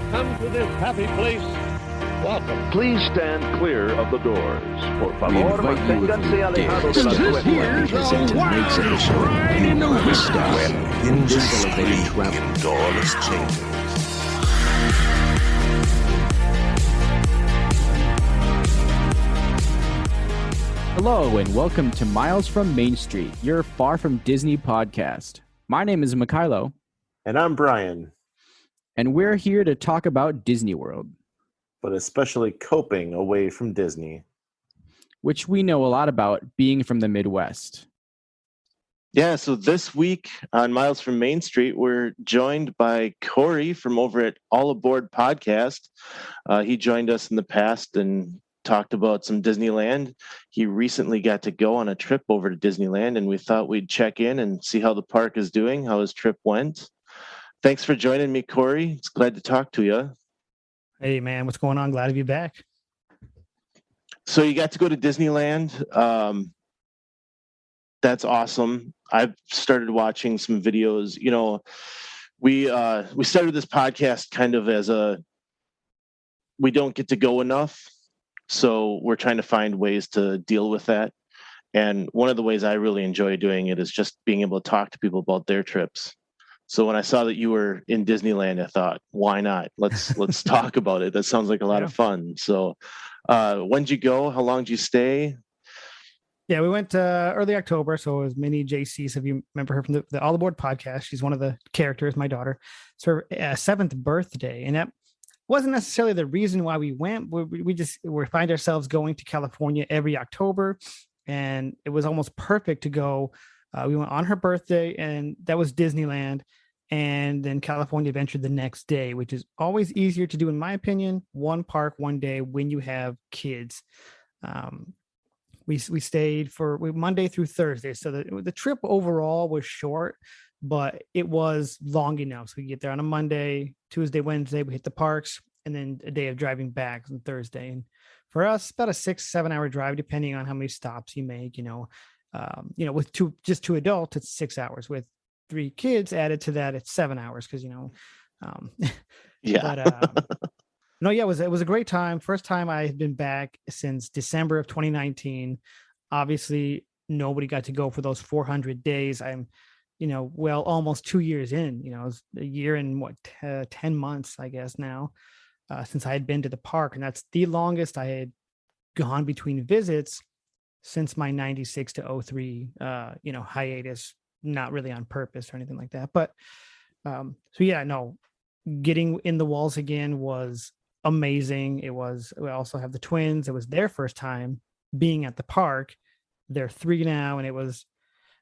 come to this happy place, welcome. Please stand clear of the doors. Por We favor, invite you, if manténganse you dare, alejados de to las step puertas. forward because in tonight's episode, you will witness indescribable travel to lawless chambers. Hello and welcome to Miles from Main Street, your Far From Disney podcast. My name is Mikhailo. And I'm Bryan. And we're here to talk about Disney World, But especially coping away from Disney. which we know a lot about being from the Midwest. Yeah, so this week on Miles from Main Street, we're joined by Cory from over at All Aboard Podcast. He joined us in the past and talked about some Disneyland. He recently got to go on a trip over to Disneyland, and we thought we'd check in and see how the park is doing, how his trip went. Thanks for joining me, Cory. It's glad to talk to you. Hey, man, what's going on? Glad to be back. So you got to go to Disneyland. That's awesome. I've started watching some videos. You know, we started this podcast kind of as we don't get to go enough. So we're trying to find ways to deal with that. And one of the ways I really enjoy doing it is just being able to talk to people about their trips. So when I saw that you were in Disneyland, I thought, why not? Let's talk about it. That sounds like a lot of fun. So when'd you go? How long did you stay? Yeah, we went early October. So it was Minnie JC. So if you remember her from the All Aboard podcast, she's one of the characters, my daughter. It's her 7th birthday. And that wasn't necessarily the reason why we went. We find ourselves going to California every October. And it was almost perfect to go. We went on her birthday, and that was Disneyland. And then California Adventure the next day, which is always easier to do, in my opinion. One park, one day when you have kids. We stayed for Monday through Thursday. So the trip overall was short, but it was long enough. So we get there on a Monday, Tuesday, Wednesday, we hit the parks, and then a day of driving back on Thursday. And for us, about a 6-7 hour drive, depending on how many stops you make, with two adults, it's 6 hours. With 3 kids added to that, it's 7 hours. Cause Yeah. But, no, yeah, it was a great time. First time I had been back since December of 2019. Obviously, nobody got to go for those 400 days. I'm, almost 2 years in. It was a year and 10 months, I guess now, since I had been to the park, and that's the longest I had gone between visits since my 96 to 03, hiatus. Not really on purpose or anything like that, but getting in the walls again was amazing. We also have the twins. It was their first time being at the park. They're 3 now, and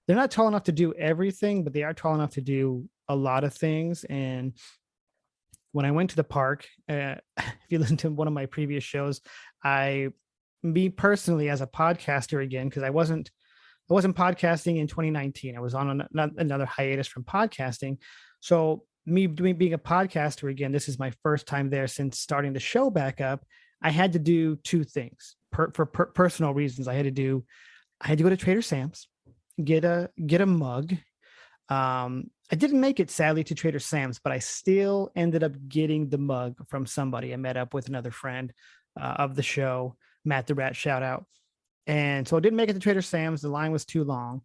they're not tall enough to do everything, but they are tall enough to do a lot of things. And when I went to the park, if you listen to one of my previous shows, me personally as a podcaster again, because I wasn't podcasting in 2019. I was on another hiatus from podcasting. So me being a podcaster again, this is my first time there since starting the show back up. I had to do 2 things for personal reasons. I had to go to Trader Sam's, get a mug. I didn't make it sadly to Trader Sam's, but I still ended up getting the mug from somebody. I met up with another friend of the show, Matt the Rat, shout out. And so I didn't make it to Trader Sam's. The line was too long.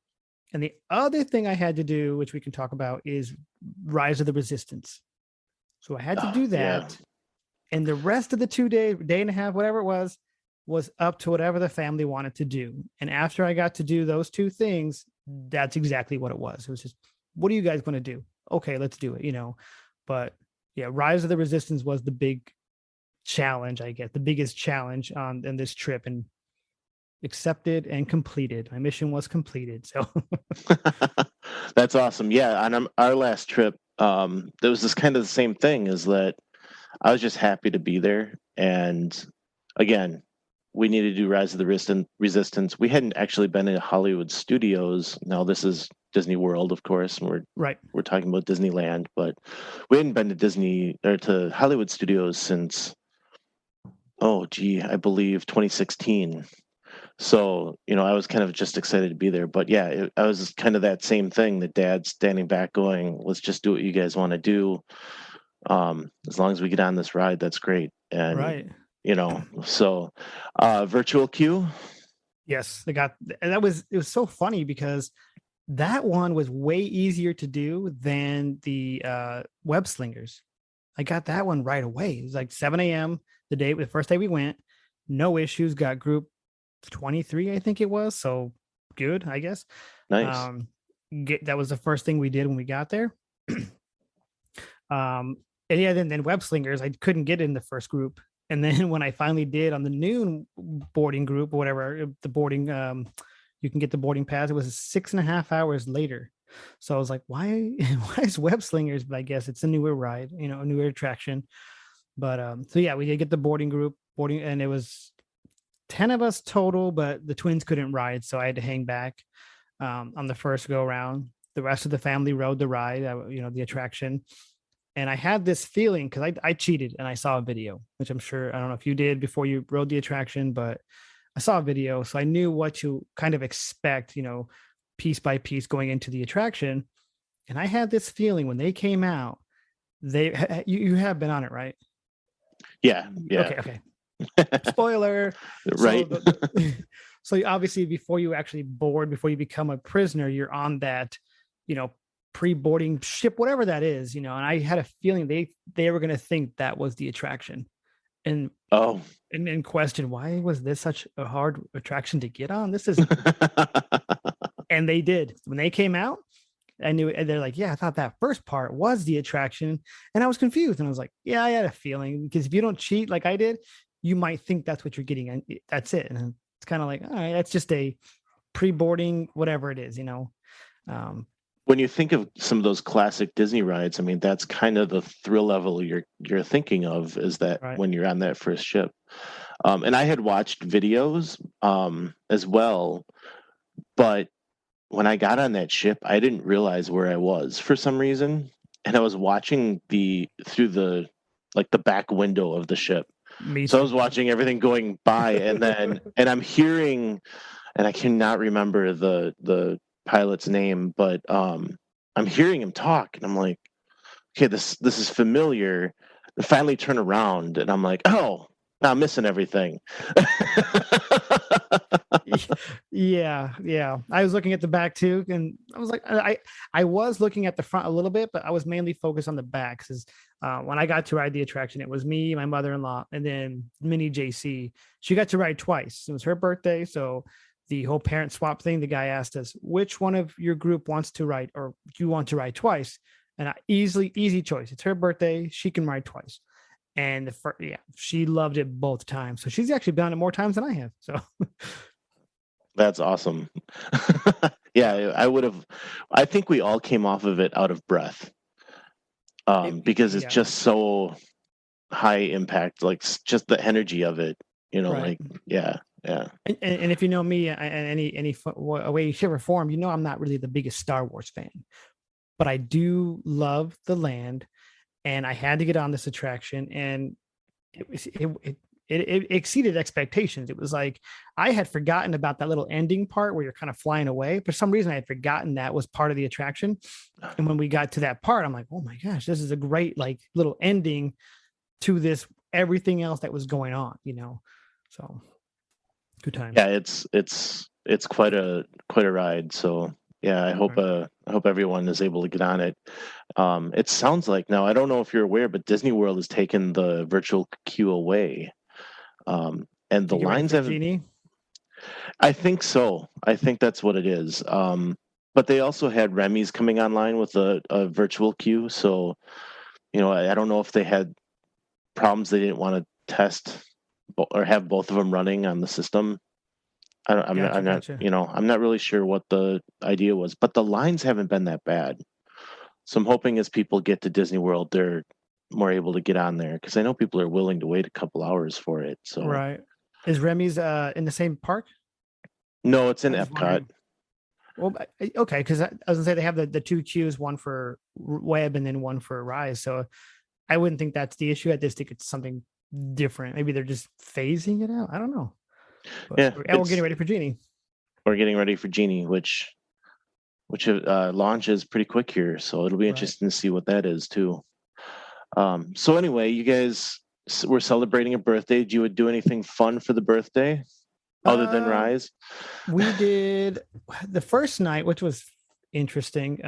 And the other thing I had to do, which we can talk about, is Rise of the Resistance. So I had to do that. Yeah. And the rest of the 2 day and a half, whatever it was up to whatever the family wanted to do. And after I got to do those 2 things, that's exactly what it was. It was just, what are you guys going to do? Okay, let's do it, But yeah, Rise of the Resistance was the big challenge, I guess, the biggest challenge in this trip. And accepted and completed. My mission was completed. So that's awesome. Yeah. On our last trip, there was this kind of the same thing, is that I was just happy to be there. And again, we needed to do Rise of the Resistance. We hadn't actually been in Hollywood Studios. Now this is Disney World, of course, and we're talking about Disneyland, but we hadn't been to Hollywood Studios since, I believe 2016. So, I was kind of just excited to be there. But yeah, I was kind of that same thing, the dad standing back going, let's just do what you guys want to do. As long as we get on this ride, that's great. And Right. So virtual queue. Yes, and it was so funny because that one was way easier to do than the web slingers. I got that one right away. It was like 7 a.m. the first day we went, no issues, got group 23, I think it was. So good, I guess. Nice. That was the first thing we did when we got there. And yeah, then web slingers, I couldn't get in the first group. And then when I finally did on the noon boarding group or whatever, the boarding, you can get the boarding pass. It was 6.5 hours later. So I was like, why is web slingers? But I guess it's a newer ride, a newer attraction. But so yeah, we did get the boarding, and it was 10 of us total, but the twins couldn't ride. So I had to hang back on the first go around. The rest of the family rode the ride, the attraction. And I had this feeling because I cheated and I saw a video, which I'm sure, I don't know if you did before you rode the attraction, but I saw a video. So I knew what to kind of expect, piece by piece going into the attraction. And I had this feeling when they came out, you have been on it, right? Yeah. Okay. Spoiler. Right. So obviously before you actually board, before you become a prisoner, you're on that, pre-boarding ship, whatever that is, and I had a feeling they were going to think that was the attraction and question, why was this such a hard attraction to get on? This is, and they did. When they came out, I knew, and they're like, yeah, I thought that first part was the attraction. And I was confused. And I was like, yeah, I had a feeling, because if you don't cheat like I did, you might think that's what you're getting. And that's it. And it's kind of like, all right, that's just a pre-boarding, whatever it is, When you think of some of those classic Disney rides, I mean, that's kind of the thrill level you're thinking of, is that right. When you're on that first ship. And I had watched videos as well, but when I got on that ship, I didn't realize where I was for some reason, and I was watching through the back window of the ship. So I was watching everything going by, and then I'm hearing, and I cannot remember the pilot's name, but I'm hearing him talk, and I'm like, okay, this is familiar. I finally turn around, and I'm like, oh, now I'm missing everything. Yeah. I was looking at the back too, and I was like, I was looking at the front a little bit, but I was mainly focused on the back, because when I got to ride the attraction, it was me, my mother-in-law, and then Minnie JC. She got to ride twice. It was her birthday, so the whole parent swap thing, the guy asked us, which one of your group wants to ride, or do you want to ride twice? And easy choice. It's her birthday. She can ride twice. And she loved it both times. So she's actually been on it more times than I have. So that's awesome. Yeah, I think we all came off of it out of breath. Because it's just so high impact, like just the energy of it, right. Yeah. And if you know me, any way, shape, or form, I'm not really the biggest Star Wars fan, but I do love the land, and I had to get on this attraction, and it exceeded expectations. It was like I had forgotten about that little ending part where you're kind of flying away. For some reason, I had forgotten that was part of the attraction, and when we got to that part, I'm like, oh my gosh, this is a great little ending to this everything else that was going on, so. Good time. Yeah, it's quite a ride. So yeah, I hope everyone is able to get on it. It sounds like, now I don't know if you're aware, but Disney World has taken the virtual queue away, and the lines have. Genie? I think so. I think that's what it is. But they also had Remy's coming online with a virtual queue. So I don't know if they had problems they didn't want to test or have both of them running on the system. I'm not really sure what the idea was, but the lines haven't been that bad. So I'm hoping as people get to Disney World, they're more able to get on there, because I know people are willing to wait a couple hours for it. So right, is Remy's in the same park? No, it's in Epcot. Well, okay, because I was gonna say they have the two queues, one for Web and then one for Rise. So I wouldn't think that's the issue. I just think it's something different. Maybe they're just phasing it out. I don't know. But yeah, we're getting ready for Genie. We're getting ready for Genie, which launches pretty quick here. So it'll be interesting to see what that is too. So anyway, you guys were celebrating a birthday. Did you do anything fun for the birthday other than Rise? We did the first night, which was interesting.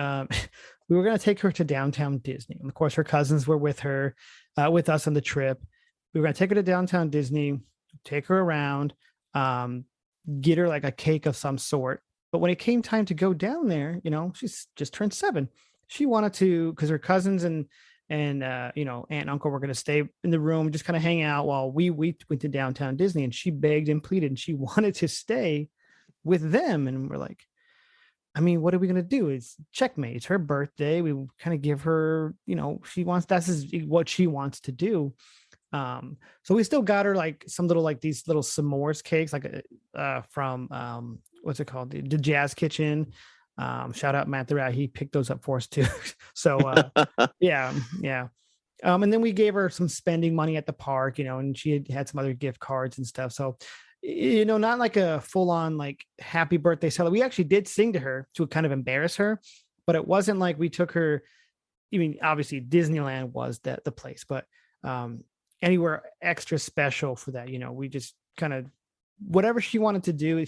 We were going to take her to downtown Disney. And of course, her cousins were with her, with us on the trip. We were going to take her to downtown Disney, take her around, get her like a cake of some sort. But when it came time to go down there, she's just turned 7. She wanted to, because her cousins and aunt and uncle were going to stay in the room, just kind of hang out while we went to downtown Disney. And she begged and pleaded, and she wanted to stay with them. And we're like, I mean, what are we going to do? It's checkmate. It's her birthday. We kind of give her, that's what she wants to do. So we still got her like some little, like these little s'mores cakes, like from what's it called? The Jazz Kitchen. Shout out Matt the Rat. He picked those up for us too. So yeah. And then we gave her some spending money at the park, and she had some other gift cards and stuff. So, not like a full on like happy birthday celebration. We actually did sing to her to kind of embarrass her, but it wasn't like we took her. I mean, obviously Disneyland was the place, but anywhere extra special for that, we just kind of whatever she wanted to do.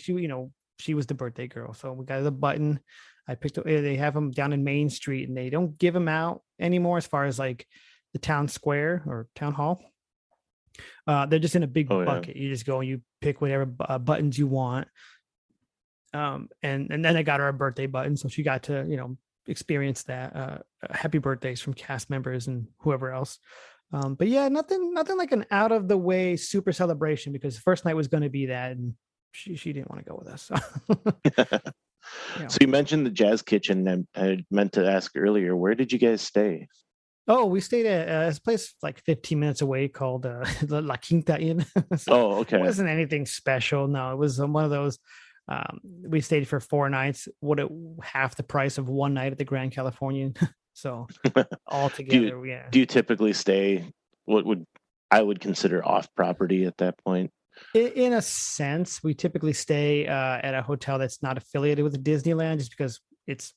She was the birthday girl. So we got the button. I picked up, they have them down in Main Street, and they don't give them out anymore as far as like the town square or town hall. They're just in a big bucket. You just go and you pick whatever buttons you want. And then I got her a birthday button. So she got to, experience that happy birthdays from cast members and whoever else. But yeah, nothing like an out of the way super celebration, because the first night was going to be that. And she didn't want to go with us. So. So you mentioned the Jazz Kitchen, and I meant to ask earlier, where did you guys stay? Oh, we stayed at this place like 15 minutes away called the La Quinta Inn. So okay. It wasn't anything special. No, it was one of those. We stayed for 4 nights. Half the price of one night at the Grand Californian. So all together, Do you typically stay what I would consider off property at that point? In a sense, we typically stay at a hotel that's not affiliated with Disneyland, just because it's,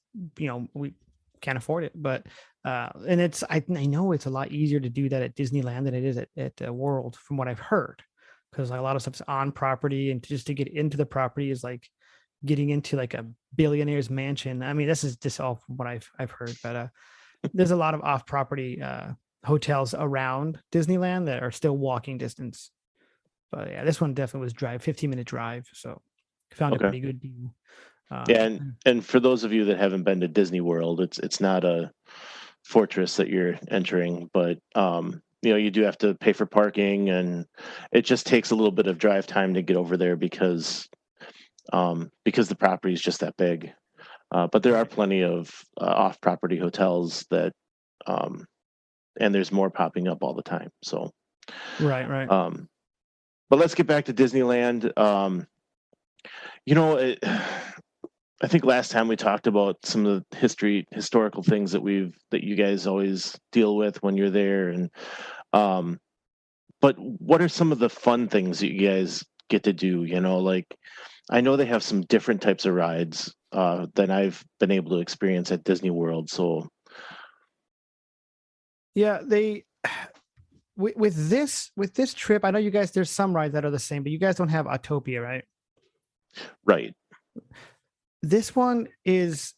we can't afford it. But and it's I know it's a lot easier to do that at Disneyland than it is at World, from what I've heard, because a lot of stuff's on property, and just to get into the property is like getting into like a billionaire's mansion. I mean, this is just all from what I've heard, but there's a lot of off property hotels around Disneyland that are still walking distance. But yeah, this one definitely was 15-minute drive. So found a pretty good deal. And for those of you that haven't been to Disney World, it's not a fortress that you're entering, but you do have to pay for parking, and it just takes a little bit of drive time to get over there because the property is just that big. But there are plenty of off-property hotels that, and there's more popping up all the time. So right. But let's get back to Disneyland. I think last time we talked about some of the historical things that you guys always deal with when you're there, and but what are some of the fun things that you guys get to do? Like I know they have some different types of rides than I've been able to experience at Disney World. So yeah, they. With this trip, I know you guys, there's some rides that are the same, but you guys don't have Autopia, right? Right. This one is,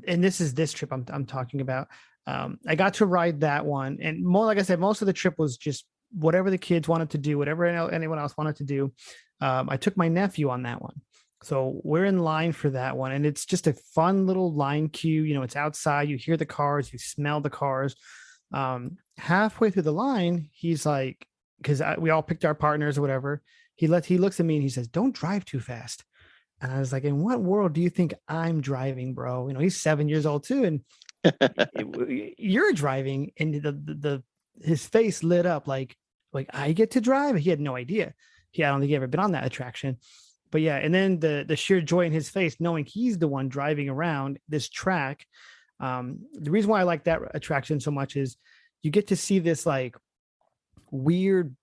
and this is this trip I'm talking about. I got to ride that one, and more, like I said, most of the trip was just whatever the kids wanted to do, whatever anyone else wanted to do. I took my nephew on that one, so we're in line for that one, and it's just a fun little line queue. It's outside, you hear the cars, you smell the cars. Halfway through the line, he's like, because we all picked our partners or whatever. He looks at me and he says, "Don't drive too fast." And I was like, "In what world do you think I'm driving, bro?" He's 7 years old too, and you're driving, and his face lit up like I get to drive. He had no idea. I don't think he ever been on that attraction. But yeah, and then the sheer joy in his face, knowing he's the one driving around this track. The reason why I like that attraction so much is you get to see this like weird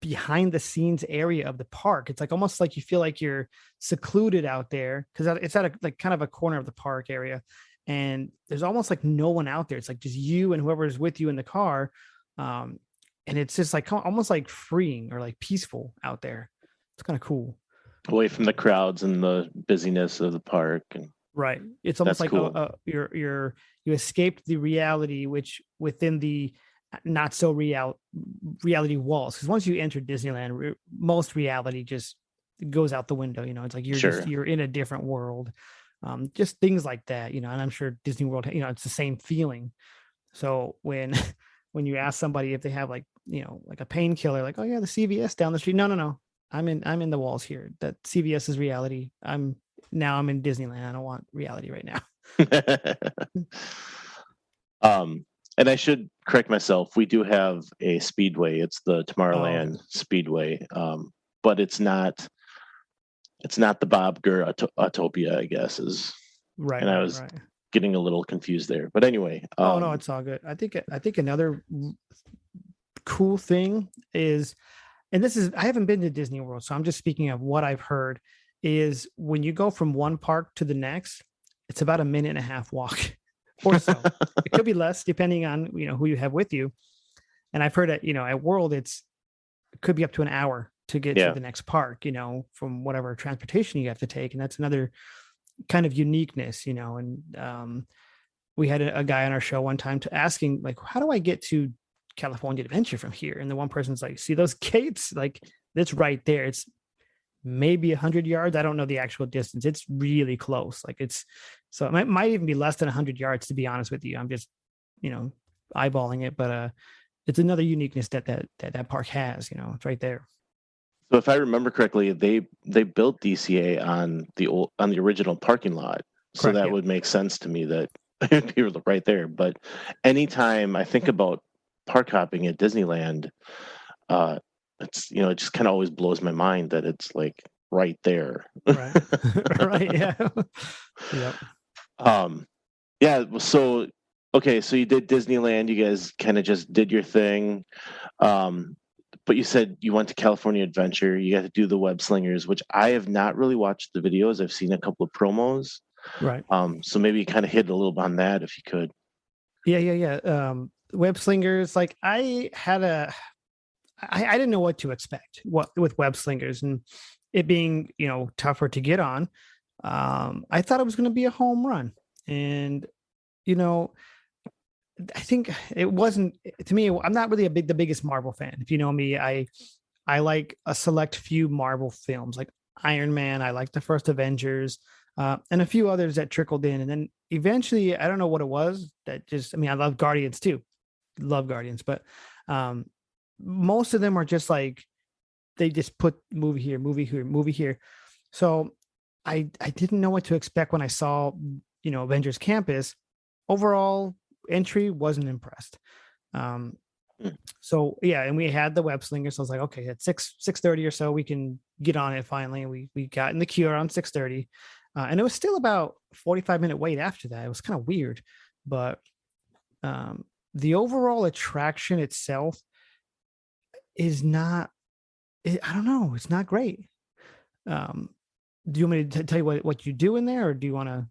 behind the scenes area of the park. It's like almost like you feel like you're secluded out there, because it's at a like kind of a corner of the park area, and there's almost like no one out there. It's like just you and whoever is with you in the car. And it's just like almost like freeing or like peaceful out there. It's kind of cool. Away from the crowds and the busyness of the park. And right. It's almost that's like cool. you escaped the reality, which within the not so reality walls. Because once you enter Disneyland, most reality just goes out the window. It's like you're in a different world. Just things like that, and I'm sure Disney World, it's the same feeling. So when you ask somebody if they have like a painkiller, like, oh yeah, the CVS down the street. No. I'm in the walls here. That CVS is reality. I'm in Disneyland. I don't want reality right now. And I should correct myself. We do have a speedway. It's the Tomorrowland Speedway. But it's not the Bob Gurr Autopia, I guess, is right. And I was getting a little confused there. But anyway. No, it's all good. I think another cool thing is, and I haven't been to Disney World, so I'm just speaking of what I've heard, is when you go from one park to the next, it's about a 1.5-minute walk or so. It could be less depending on, who you have with you. And I've heard that, at World, it could be up to an hour to get to the next park, from whatever transportation you have to take. And that's another kind of uniqueness, and we had a guy on our show one time asking, like, how do I get to California Adventure from here? And the one person's like, see those gates? Like, it's right there. It's maybe 100 yards. I don't know the actual distance. It's really close. Like so it might even be less than 100 yards, to be honest with you. I'm just, eyeballing it, but it's another uniqueness that park has, it's right there. So if I remember correctly, they built DCA on the original parking lot. So Correct, that would make sense to me that it'd be right there. But anytime I think about park hopping at Disneyland, it's it just kind of always blows my mind that it's like right there. Right. Yeah. Yep. Yeah. So okay, so you did Disneyland. You guys kind of just did your thing. But you said you went to California Adventure. You got to do the web slingers, which I have not really watched the videos. I've seen a couple of promos. Right. So maybe you kind of hit a little bit on that if you could. Yeah. Web slingers, like I didn't know what to expect with web slingers, and it being, tougher to get on. I thought it was going to be a home run, and, I think it wasn't. To me, I'm not really the biggest Marvel fan. If you know me, I like a select few Marvel films, like Iron Man. I like the first Avengers, and a few others that trickled in. And then eventually, I don't know what it was that just, I love Guardians too. Love Guardians, but most of them are just like, they just put movie here. So I didn't know what to expect when I saw, Avengers Campus. Overall entry, wasn't impressed. So yeah, and we had the web slinger, so I was like, okay, at 6:30 or so we can get on it finally. We got in the queue around 6:30, and it was still about 45-minute wait after that. It was kind of weird, but the overall attraction itself is not, I don't know, it's not great. Do you want me to tell you what you do in there, or do you want to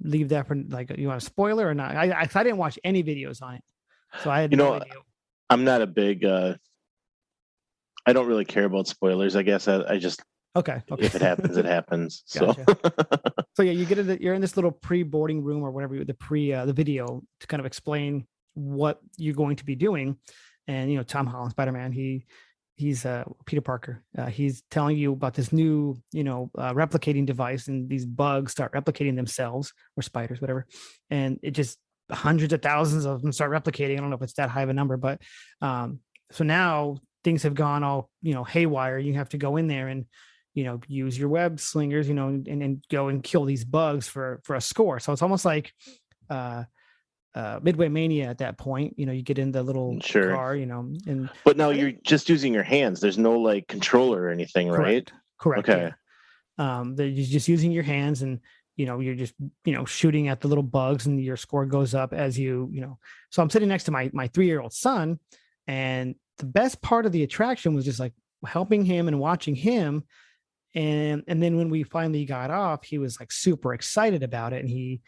leave that for, like, you want a spoiler or not? I didn't watch any videos on it, so I had no idea. I'm not a big I don't really care about spoilers, I guess. I just okay if it happens, it happens. Gotcha. So yeah, you're in this little pre-boarding room or whatever, the video to kind of explain what you're going to be doing. And Tom Holland, Spider-Man, he's Peter Parker. He's telling you about this new, replicating device, and these bugs start replicating themselves, or spiders, whatever. And it just, hundreds of thousands of them start replicating. I don't know if it's that high of a number, but so now things have gone all, haywire. You have to go in there and, use your web slingers, and go and kill these bugs for a score. So it's almost like Midway Mania at that point. You get in the little car, and but now you're just using your hands. There's no like controller or anything, right? Correct. Okay. Yeah. You're just using your hands, and you're just shooting at the little bugs, and your score goes up as you. So I'm sitting next to my 3-year-old son, and the best part of the attraction was just like helping him and watching him. And then when we finally got off, he was like super excited about it, and he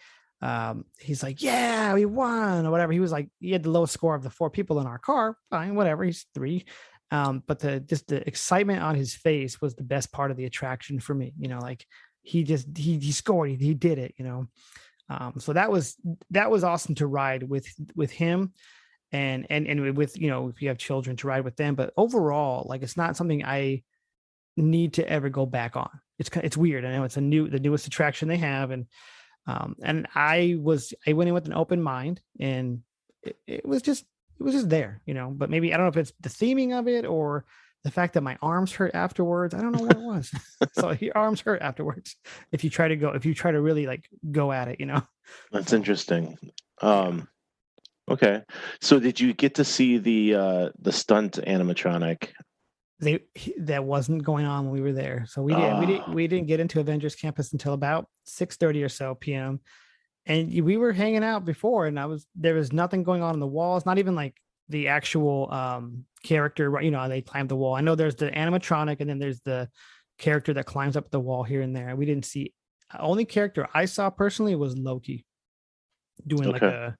he's like, yeah, we won or whatever. He was like, he had the lowest score of the 4 people in our car. Fine, whatever. He's 3. But the excitement on his face was the best part of the attraction for me. Like he scored, he did it, so that was awesome to ride with him and with, if you have children, to ride with them. But overall, like, it's not something I need to ever go back on. It's weird. I know it's the newest attraction they have. And I went in with an open mind, and it was just there, but maybe, I don't know if it's the theming of it or the fact that my arms hurt afterwards. I don't know what it was. So your arms hurt afterwards if you try to really like go at it, That's interesting. Okay. So did you get to see the stunt animatronic? That wasn't going on when we were there. So we didn't get into Avengers Campus until about 6:30 or so PM. And we were hanging out before, and there was nothing going on the walls, not even like the actual character, right? They climbed the wall. I know there's the animatronic, and then there's the character that climbs up the wall here and there. We didn't see, only character I saw personally was Loki doing like a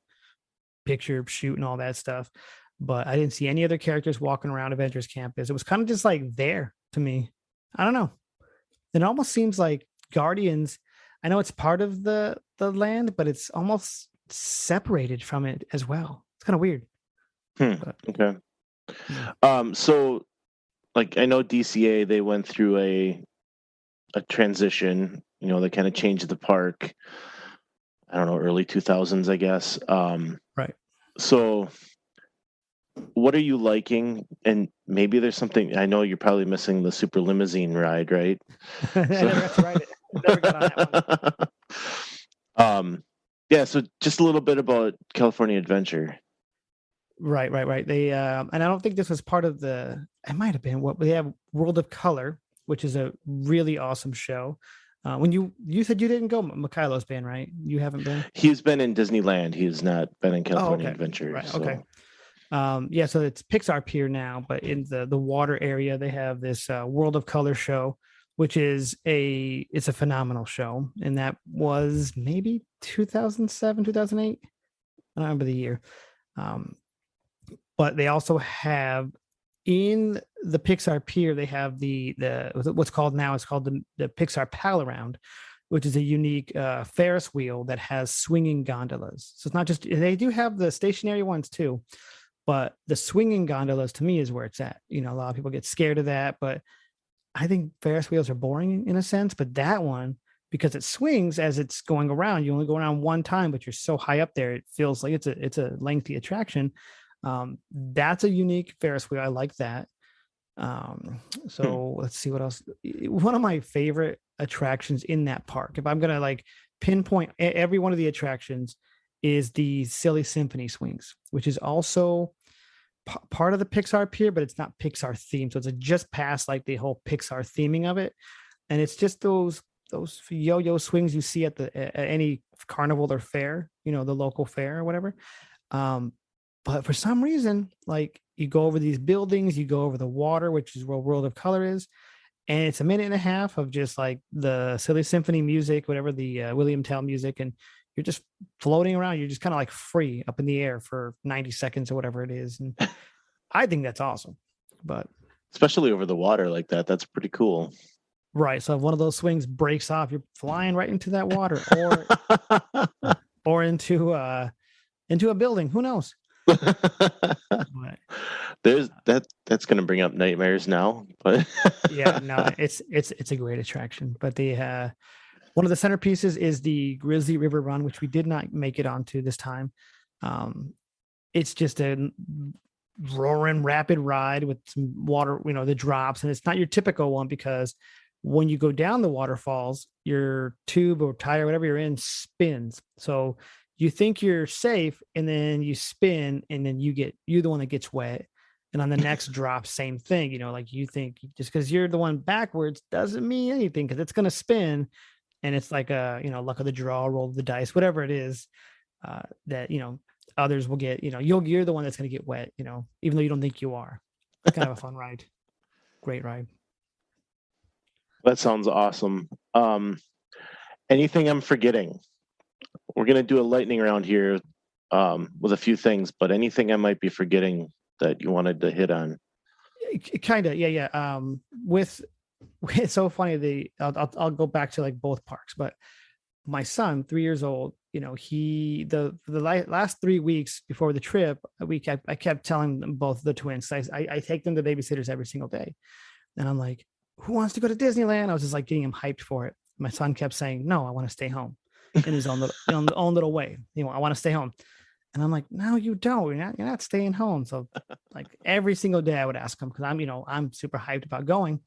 picture shoot and all that stuff. But I didn't see any other characters walking around Avengers Campus. It was kind of just like there to me. I don't know. It almost seems like Guardians, I know it's part of the land, but it's almost separated from it as well. It's kind of weird. But, okay. yeah. So like, I know DCA, they went through a transition, they kind of changed the park. I don't know, early 2000s, I guess. Right. So what are you liking? And maybe there's something, I know you're probably missing the super limousine ride, right? I never got to ride it. Never got on that one. Yeah, so just a little bit about California Adventure. Right. They and I don't think this was part of it might have been what they have, World of Color, which is a really awesome show. When you said you didn't go, Mikhailo's been, right? You haven't been? He's been in Disneyland. He's not been in California Adventure. Right. So. Okay. Yeah, so it's Pixar Pier now, but in the water area, they have this World of Color show, which is it's a phenomenal show. And that was maybe 2007, 2008. I don't remember the year. But they also have, in the Pixar Pier, they have the what's called now, it's called the Pixar Pal Around, which is a unique Ferris wheel that has swinging gondolas. So it's not just, they do have the stationary ones too, but the swinging gondolas, to me, is where it's at. A lot of people get scared of that, but I think Ferris wheels are boring in a sense. But that one, because it swings as it's going around, you only go around one time, but you're so high up there, it feels like it's a lengthy attraction. That's a unique Ferris wheel. I like that. So let's see what else. One of my favorite attractions in that park, if I'm gonna like pinpoint every one of the attractions, is the Silly Symphony swings, which is also part of the Pixar Pier, but it's not Pixar themed. So it's just past like the whole Pixar theming of it, and it's just those yo-yo swings you see at any carnival or fair, the local fair or whatever. But for some reason, like, you go over these buildings, you go over the water, which is where World of Color is, and it's a minute and a half of just like the Silly Symphony music, whatever, the William Tell music, and you're just floating around. You're just kind of like free up in the air for 90 seconds or whatever it is. And I think that's awesome. But especially over the water like that, that's pretty cool. Right. So if one of those swings breaks off, you're flying right into that water, or into a building. Who knows? But, that's going to bring up nightmares now. But yeah, no, it's a great attraction. But the one of the centerpieces is the Grizzly River Run, which we did not make it onto this time. It's just a roaring rapid ride with some water, the drops, and it's not your typical one, because when you go down the waterfalls, your tube or tire, whatever you're in, spins. So you think you're safe, and then you spin, and then you're the one that gets wet. And on the next drop, same thing. Like, you think just because you're the one backwards doesn't mean anything, because it's going to spin, and it's like a luck of the draw, roll of the dice, whatever it is, that others will get. You're the one that's going to get wet. Even though you don't think you are. It's kind of a fun ride, great ride. That sounds awesome. Anything I'm forgetting? we're going to do a lightning round here with a few things, but anything I might be forgetting that you wanted to hit on? Kind of, yeah. With it's so funny. I'll go back to like both parks, but my son, 3 years old, the last 3 weeks before the trip, I kept telling them, both the twins, I take them to babysitters every single day, and I'm like, who wants to go to Disneyland? I was just like getting him hyped for it. My son kept saying, no, I want to stay home in his own little way. I want to stay home. And I'm like, no, you don't. You're not staying home. So like every single day I would ask him, because I'm super hyped about going.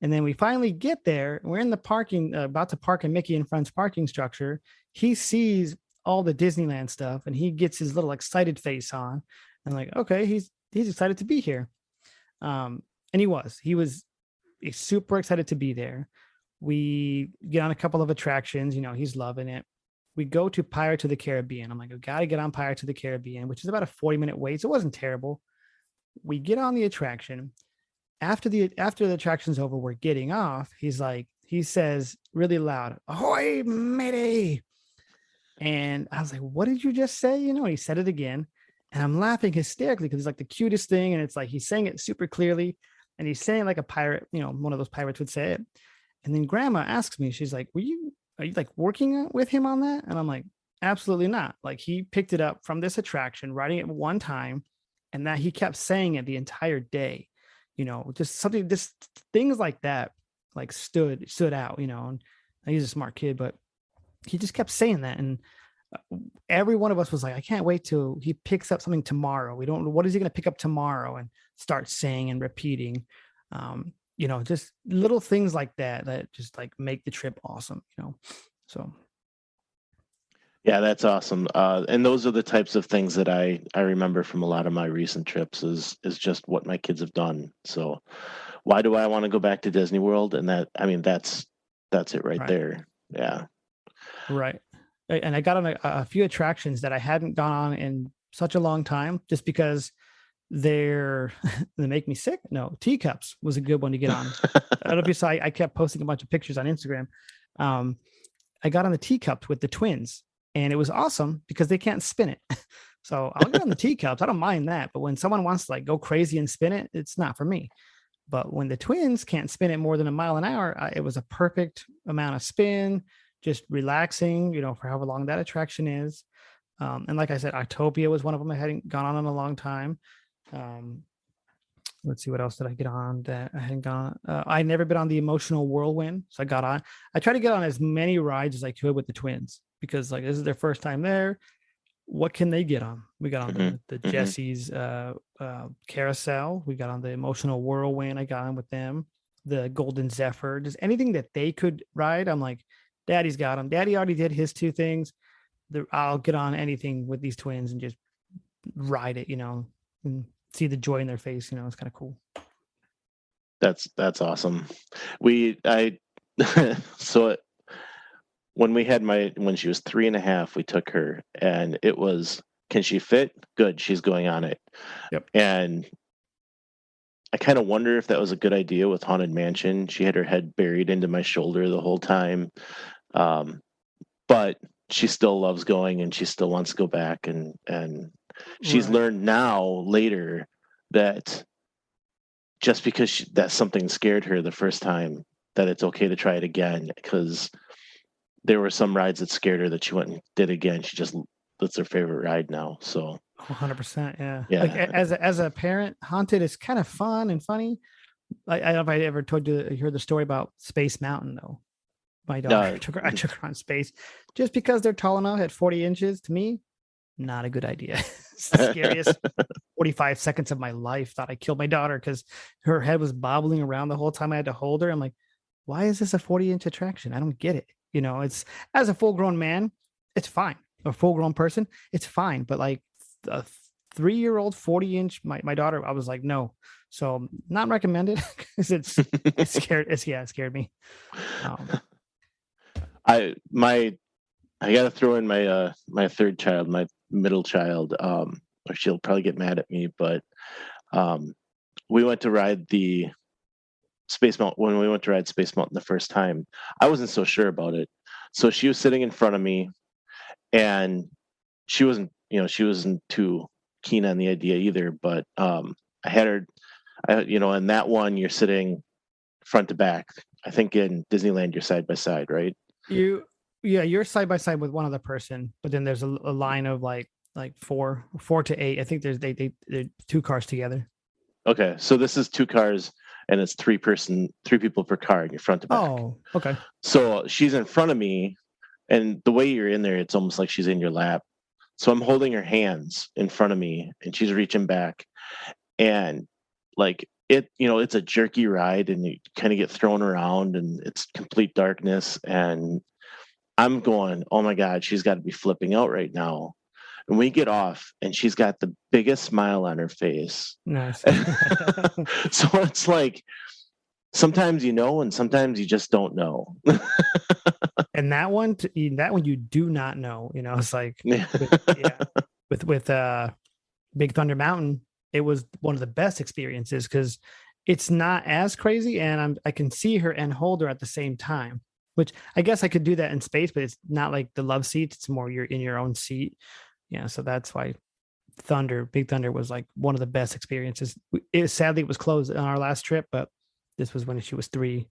And then we finally get there. We're in the parking, about to park in Mickey and Friends parking structure. He sees all the Disneyland stuff and he gets his little excited face on. And like, okay, he's excited to be here. And he was super excited to be there. We get on a couple of attractions, he's loving it. We go to Pirates of the Caribbean. I'm like, I got to get on Pirates of the Caribbean, which is about a 40-minute wait. So it wasn't terrible. We get on the attraction. After the attraction's over, we're getting off. He says really loud, "Ahoy, matey!" And I was like, "What did you just say?" He said it again, and I'm laughing hysterically because it's like the cutest thing, and it's like he's saying it super clearly, and he's saying like a pirate, one of those pirates would say it. And then Grandma asks me, she's like, are you like working with him on that? And I'm like, absolutely not. Like he picked it up from this attraction, writing it one time, and that he kept saying it the entire day. Just things like that, like stood out. And he's a smart kid, but he just kept saying that, and every one of us was like, I can't wait till he picks up something tomorrow. We don't know what is he going to pick up tomorrow and start saying and repeating. Just little things like that just like make the trip awesome, so. Yeah, that's awesome. And those are the types of things that I remember from a lot of my recent trips is just what my kids have done. So why do I want to go back to Disney World? And that's it right there. Yeah. Right. And I got on a few attractions that I hadn't gone on in such a long time, just because they make me sick. No, teacups was a good one to get on. I don't know if you saw, I kept posting a bunch of pictures on Instagram. I got on the teacups with the twins, and it was awesome because they can't spin it. So I'll get on the teacups. I don't mind that. But when someone wants to like go crazy and spin it, it's not for me. But when the twins can't spin it more than a mile an hour, it was a perfect amount of spin, just relaxing, for however long that attraction is. And like I said, Autopia was one of them I hadn't gone on in a long time. Let's see, what else did I get on that I hadn't gone on? I'd never been on the Emotional Whirlwind, so I got on. I tried to get on as many rides as I could with the twins, because like this is their first time there. What can they get on? We got on the Jesse's carousel. We got on the Emotional Whirlwind. I got on with them. The Golden Zephyr, just anything that they could ride. I'm like, Daddy's got them. Daddy already did his two things. I'll get on anything with these twins and just ride it, and see the joy in their face. It's kind of cool. That's awesome. So when she was 3.5, we took her, and it was, can she fit? Good. She's going on it. Yep. And I kind of wonder if that was a good idea with Haunted Mansion. She had her head buried into my shoulder the whole time. But she still loves going, and she still wants to go back, and she's learned now later that just because that something scared her the first time, that it's okay to try it again, because there were some rides that scared her that she went and did again. That's her favorite ride now. So 100%. Yeah. Yeah. Like, as a parent, Haunted is kind of fun and funny. I don't know if I ever you heard the story about Space Mountain though. My daughter I took her on Space just because they're tall enough at 40 inches. To me, not a good idea. It's the scariest 45 seconds of my life. Thought I killed my daughter because her head was bobbling around the whole time I had to hold her. I'm like, why is this a 40-inch attraction? I don't get it. It's, as a full-grown man, it's fine. A full-grown person, it's fine. But like a 3-year-old 40-inch, my daughter, I was like, no. So not recommended because it scared. It scared me. I got to throw in my third child, my middle child, or she'll probably get mad at me, but we went to ride the Space Mountain. When we went to ride Space Mountain the first time, I wasn't so sure about it. So she was sitting in front of me, and she wasn't too keen on the idea either. But I had her, in that one you're sitting front to back. I think in Disneyland you're side by side, right? You're side by side with one other person, but then there's a line of like four to eight. I think they're two cars together. Okay, so this is two cars, and it's three people per car, and you're front to back. Oh, okay. So she's in front of me, and the way you're in there, it's almost like she's in your lap. So I'm holding her hands in front of me, and she's reaching back, and like it's a jerky ride, and you kind of get thrown around, and it's complete darkness, and I'm going, oh my God, she's got to be flipping out right now. And we get off, and she's got the biggest smile on her face. Nice. So it's like sometimes you know, and sometimes you just don't know. And that one you do not know. It's like with Big Thunder Mountain, it was one of the best experiences because it's not as crazy, and I can see her and hold her at the same time. Which I guess I could do that in space, but it's not like the love seat. It's more you're in your own seat. Yeah, so that's why Big Thunder was like one of the best experiences. Sadly, it was closed on our last trip, but this was when she was 3.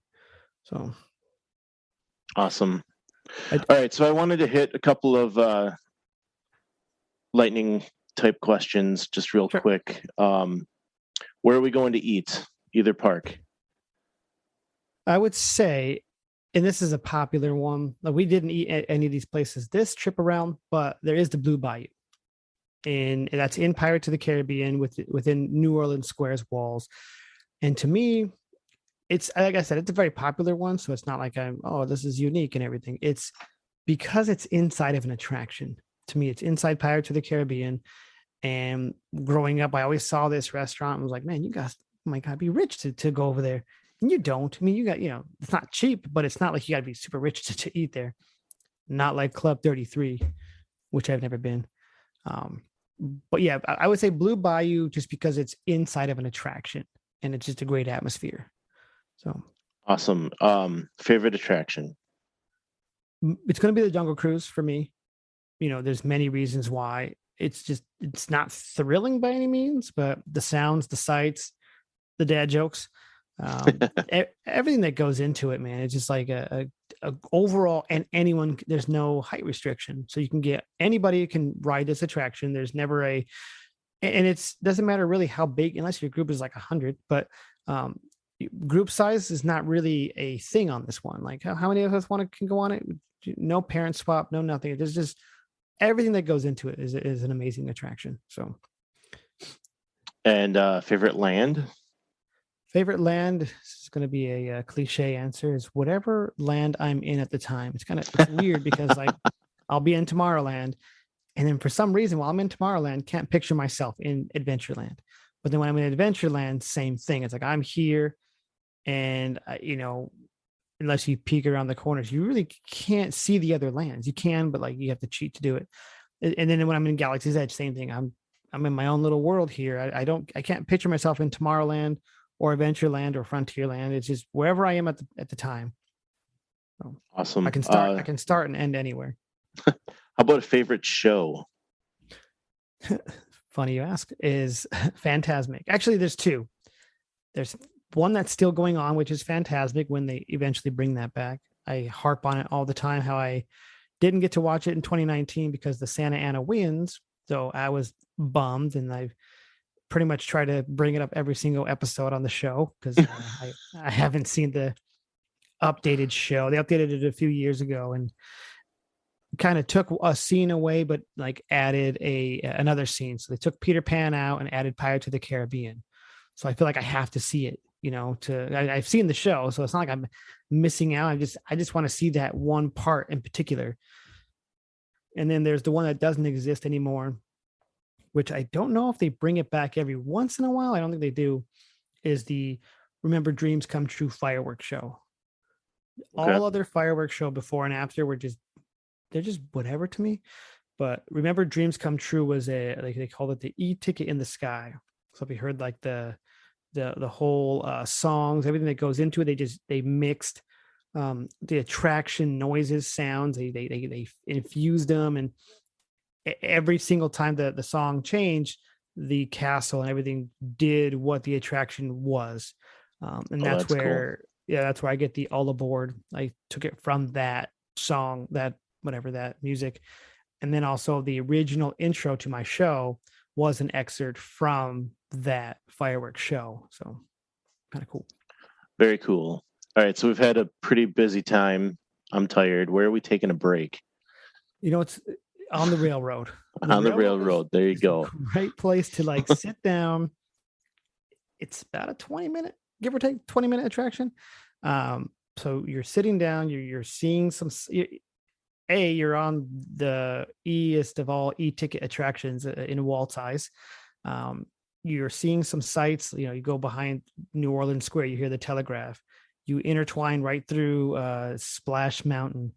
So awesome. All right, so I wanted to hit a couple of lightning type questions just real quick. Where are we going to eat? Either park. I would say, and this is a popular one, we didn't eat at any of these places this trip around, but there is the Blue Bayou. And that's in Pirates of the Caribbean within New Orleans Square's walls. And to me, it's, like I said, it's a very popular one. So it's not like this is unique and everything. It's because it's inside of an attraction. To me, it's inside Pirates of the Caribbean. And growing up, I always saw this restaurant and was like, man, you guys might gotta be rich to go over there. And you don't. I mean, you got, it's not cheap, but it's not like you got to be super rich to eat there. Not like Club 33, which I've never been. But yeah, I would say Blue Bayou just because it's inside of an attraction and it's just a great atmosphere. So awesome. Favorite attraction? It's going to be the Jungle Cruise for me. There's many reasons why. It's not thrilling by any means, but the sounds, the sights, the dad jokes, everything that goes into it, man. It's just like a overall, and anyone, there's no height restriction, so you can get anybody can ride this attraction. There's never and it's doesn't matter really how big, unless your group is like 100, but group size is not really a thing on this one. Like how many of us can go on it? No parent swap, no nothing. There's just everything that goes into it is an amazing attraction. So, and favorite land? Favorite land, this is going to be a cliche answer, is whatever land I'm in at the time. It's weird because like I'll be in Tomorrowland, and then for some reason while I'm in Tomorrowland, can't picture myself in Adventureland. But then when I'm in Adventureland, same thing. It's like I'm here, and unless you peek around the corners, you really can't see the other lands. You can, but like you have to cheat to do it. And then when I'm in Galaxy's Edge, same thing. I'm in my own little world here. I can't picture myself in Tomorrowland or Adventureland or Frontierland. It's just wherever I am at the time. So awesome. I can start and end anywhere. How about a favorite show? Funny you ask. Is Fantasmic. Actually, there's 2. There's one that's still going on, which is Fantasmic when they eventually bring that back. I harp on it all the time, how I didn't get to watch it in 2019 because the Santa Ana wins. So I was bummed, and I've pretty much try to bring it up every single episode on the show because I haven't seen the updated show. They updated it a few years ago and kind of took a scene away, but like added another scene. So they took Peter Pan out and added Pirates of the Caribbean. So I feel like I have to see it, I've seen the show, so it's not like I'm missing out. I just want to see that one part in particular. And then there's the one that doesn't exist anymore, which I don't know if they bring it back every once in a while. I don't think they do, is the Remember Dreams Come True fireworks show. Okay. All other fireworks show before and after they're just whatever to me. But Remember Dreams Come True was they called it the e-ticket in the sky. So if you heard like the whole songs, everything that goes into it, they mixed the attraction noises, sounds. They infused them, and every single time the song changed, the castle and everything did what the attraction was. And that's where, cool. Yeah, that's where I get the All Aboard. I took it from that song, that whatever, that music. And then also the original intro to my show was an excerpt from that fireworks show. So kind of cool. Very cool. All right. So we've had a pretty busy time. I'm tired. Where are we taking a break? It's on the railroad. The railroad. There you go. Great place to like sit down. It's about a 20-minute, give or take 20-minute attraction. So you're sitting down, you're seeing some, you're on the E-est of all e-ticket attractions in wall size. You're seeing some sights, you go behind New Orleans Square, you hear the telegraph, you intertwine right through Splash Mountain.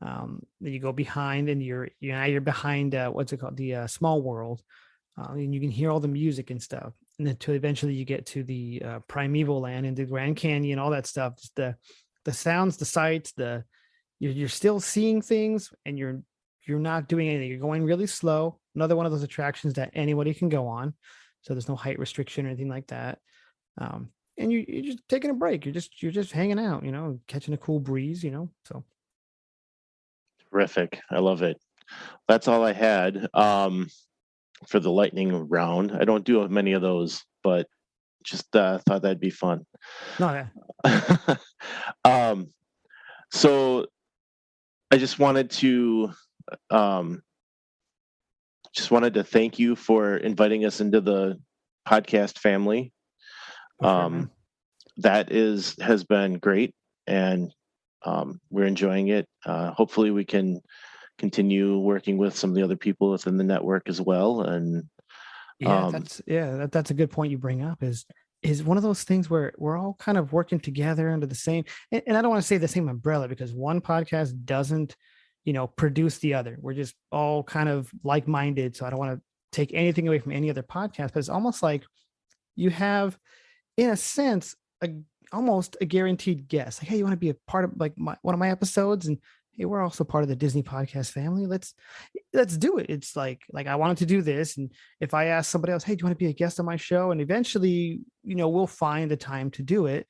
Then you go behind and you're behind what's it called, the Small World, and you can hear all the music and stuff, and then until eventually you get to the Primeval Land and the Grand Canyon, all that stuff. Just the sounds, the sights, you're still seeing things, and you're not doing anything. You're going really slow. Another one of those attractions that anybody can go on, so there's no height restriction or anything like that. And you're just taking a break. You're just hanging out, catching a cool breeze, so. Terrific. I love it. That's all I had for the lightning round. I don't do many of those, but just thought that'd be fun. No, yeah. So I just wanted to thank you for inviting us into the podcast family. Sure, that has been great, and we're enjoying it. Hopefully we can continue working with some of the other people within the network as well. And that's a good point you bring up, is one of those things where we're all kind of working together under the same, and I don't want to say the same umbrella, because one podcast doesn't, produce the other. We're just all kind of like-minded. So I don't want to take anything away from any other podcast, but it's almost like you have, in a sense, almost a guaranteed guest. Like, hey, you want to be a part of like one of my episodes? And hey, we're also part of the Disney podcast family. Let's do it. It's like I wanted to do this. And if I ask somebody else, hey, do you want to be a guest on my show? And eventually, we'll find the time to do it.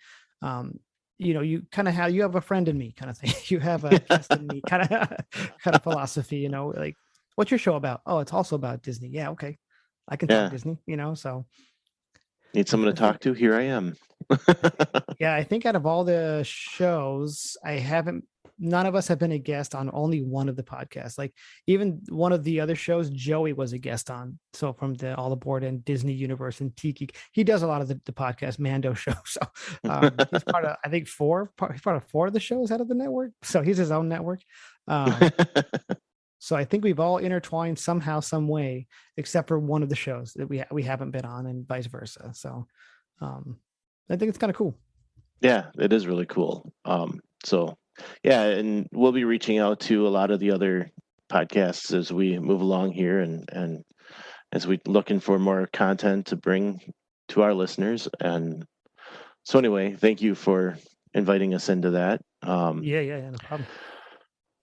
You kind of you have a friend in me kind of thing. You have a guest in me kind of philosophy, like, what's your show about? Oh, it's also about Disney. Yeah. Okay. I can talk Disney, so. Need someone to talk to? Here I am. Yeah, I think out of all the shows, none of us have been a guest on only one of the podcasts. Like even one of the other shows, Joey was a guest on. So from the All Aboard and Disney Universe and Tiki, he does a lot of the podcast Mando show. So he's part of, I think he's part of 4 of the shows out of the network. So he's his own network. So I think we've all intertwined somehow, some way, except for one of the shows that we haven't been on, and vice versa. So I think it's kind of cool. Yeah, it is really cool. So yeah, and we'll be reaching out to a lot of the other podcasts as we move along here, and as we looking for more content to bring to our listeners. And so anyway, thank you for inviting us into that. No problem.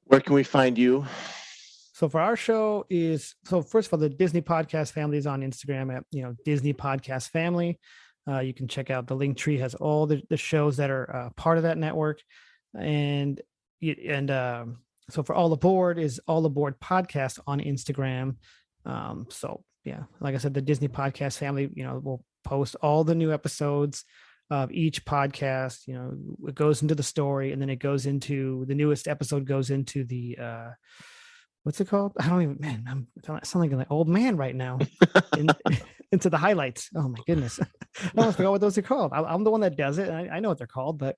Where can we find you? So for our show first of all, the Disney Podcast Family is on Instagram at, Disney Podcast Family. You can check out the link tree, has all the shows that are part of that network. And so for All Aboard is All Aboard Podcast on Instagram. So yeah, like I said, the Disney Podcast Family, will post all the new episodes of each podcast. It goes into the story, and then it goes into the newest episode goes into the what's it called? I don't even, man, I'm sounding like an old man right now. Into the highlights. Oh my goodness. I almost forgot what those are called. I'm the one that does it. I know what they're called, but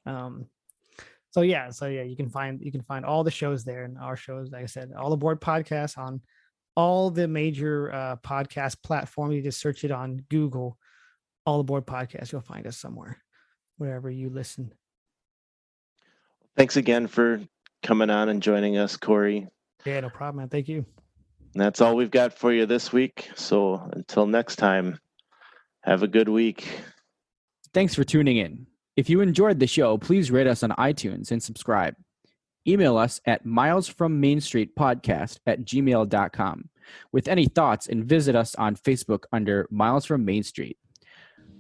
so yeah, you can find all the shows there, and our shows, like I said, All Aboard Podcasts on all the major podcast platforms. You just search it on Google, All Aboard Podcast. You'll find us somewhere, wherever you listen. Thanks again for coming on and joining us, Cory. Yeah, no problem, man. Thank you. And that's all we've got for you this week. So until next time, have a good week. Thanks for tuning in. If you enjoyed the show, please rate us on iTunes and subscribe. Email us at milesfrommainstreetpodcast@gmail.com with any thoughts, and visit us on Facebook under Miles from Main Street.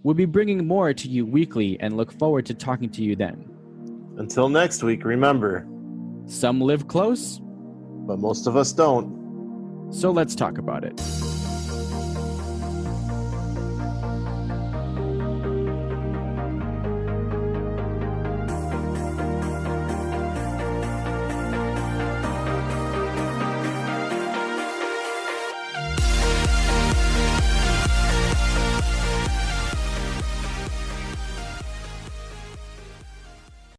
We'll be bringing more to you weekly and look forward to talking to you then. Until next week, remember, some live close, but most of us don't. So let's talk about it.